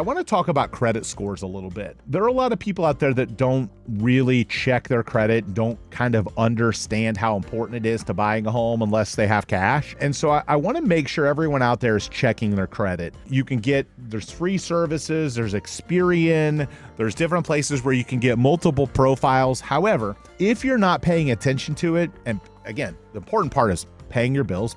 I want to talk about credit scores a little bit. There are a lot of people out there that don't really check their credit, don't kind of understand how important it is to buying a home unless they have cash. And so I want to make sure everyone out there is checking their credit. There's free services, there's Experian, there's different places where you can get multiple profiles. However, if you're not paying attention to it, and again, the important part is paying your bills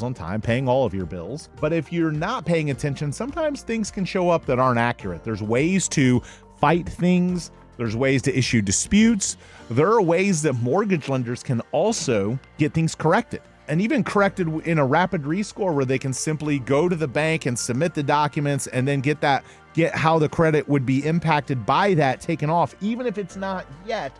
on time, paying all of your bills. But if you're not paying attention, sometimes things can show up that aren't accurate. There's ways to fight things. There's ways to issue disputes. There are ways that mortgage lenders can also get things corrected, and even corrected in a rapid rescore where they can simply go to the bank and submit the documents and then get how the credit would be impacted by that taken off, even if it's not yet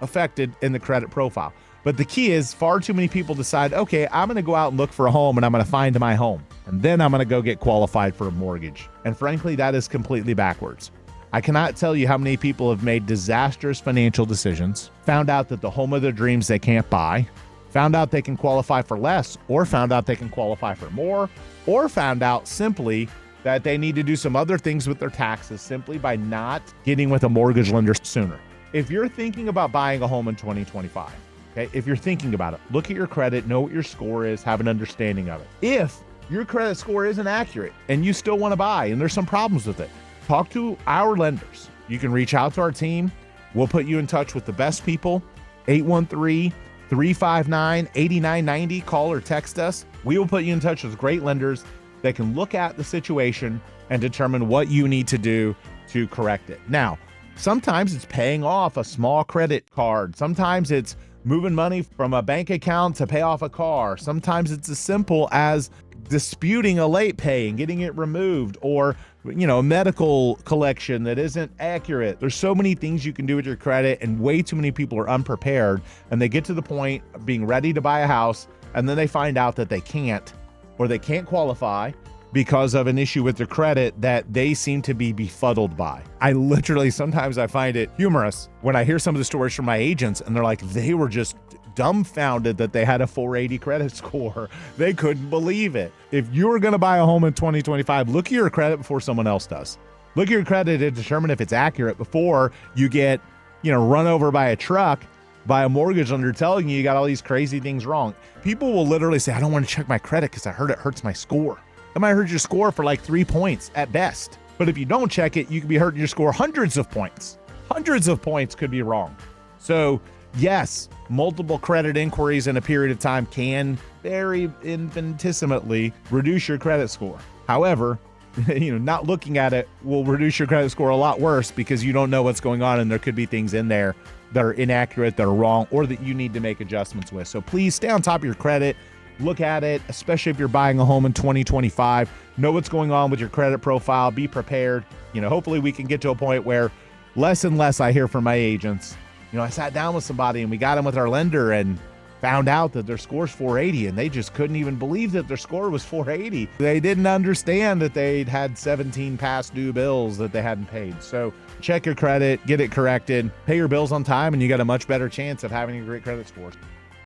affected in the credit profile. But the key is far too many people decide, okay, I'm going to go out and look for a home and I'm going to find my home. And then I'm going to go get qualified for a mortgage. And frankly, that is completely backwards. I cannot tell you how many people have made disastrous financial decisions, found out that the home of their dreams they can't buy, found out they can qualify for less, or found out they can qualify for more, or found out simply that they need to do some other things with their taxes simply by not getting with a mortgage lender sooner. If you're thinking about buying a home in 2025, okay, if you're thinking about it, look at your credit, know what your score is, have an understanding of it. If your credit score isn't accurate and you still want to buy and there's some problems with it, talk to our lenders. You can reach out to our team. We'll put you in touch with the best people. 813-359-8990. Call or text us. We will put you in touch with great lenders that can look at the situation and determine what you need to do to correct it. Now, sometimes it's paying off a small credit card. Sometimes it's moving money from a bank account to pay off a car. Sometimes it's as simple as disputing a late pay and getting it removed, or a medical collection that isn't accurate. There's so many things you can do with your credit, and way too many people are unprepared, and they get to the point of being ready to buy a house and then they find out that they can't, or they can't qualify because of an issue with their credit that they seem to be befuddled by. Sometimes I find it humorous when I hear some of the stories from my agents and they're like, they were just dumbfounded that they had a 480 credit score. They couldn't believe it. If you're going to buy a home in 2025, look at your credit before someone else does. Look at your credit to determine if it's accurate before you get, run over by a truck by a mortgage lender telling you got all these crazy things wrong. People will literally say, I don't want to check my credit because I heard it hurts my score. That might hurt your score for like 3 points at best. But if you don't check it, you could be hurting your score hundreds of points. Hundreds of points could be wrong. So yes, multiple credit inquiries in a period of time can very infinitesimally reduce your credit score. However, not looking at it will reduce your credit score a lot worse because you don't know what's going on and there could be things in there that are inaccurate, that are wrong, or that you need to make adjustments with. So please stay on top of your credit. Look at it, especially if you're buying a home in 2025. Know what's going on with your credit profile. Be prepared. Hopefully we can get to a point where less and less I hear from my agents. I sat down with somebody and we got them with our lender and found out that their score's 480 and they just couldn't even believe that their score was 480. They didn't understand that they'd had 17 past due bills that they hadn't paid. So check your credit, get it corrected, pay your bills on time, and you got a much better chance of having a great credit score.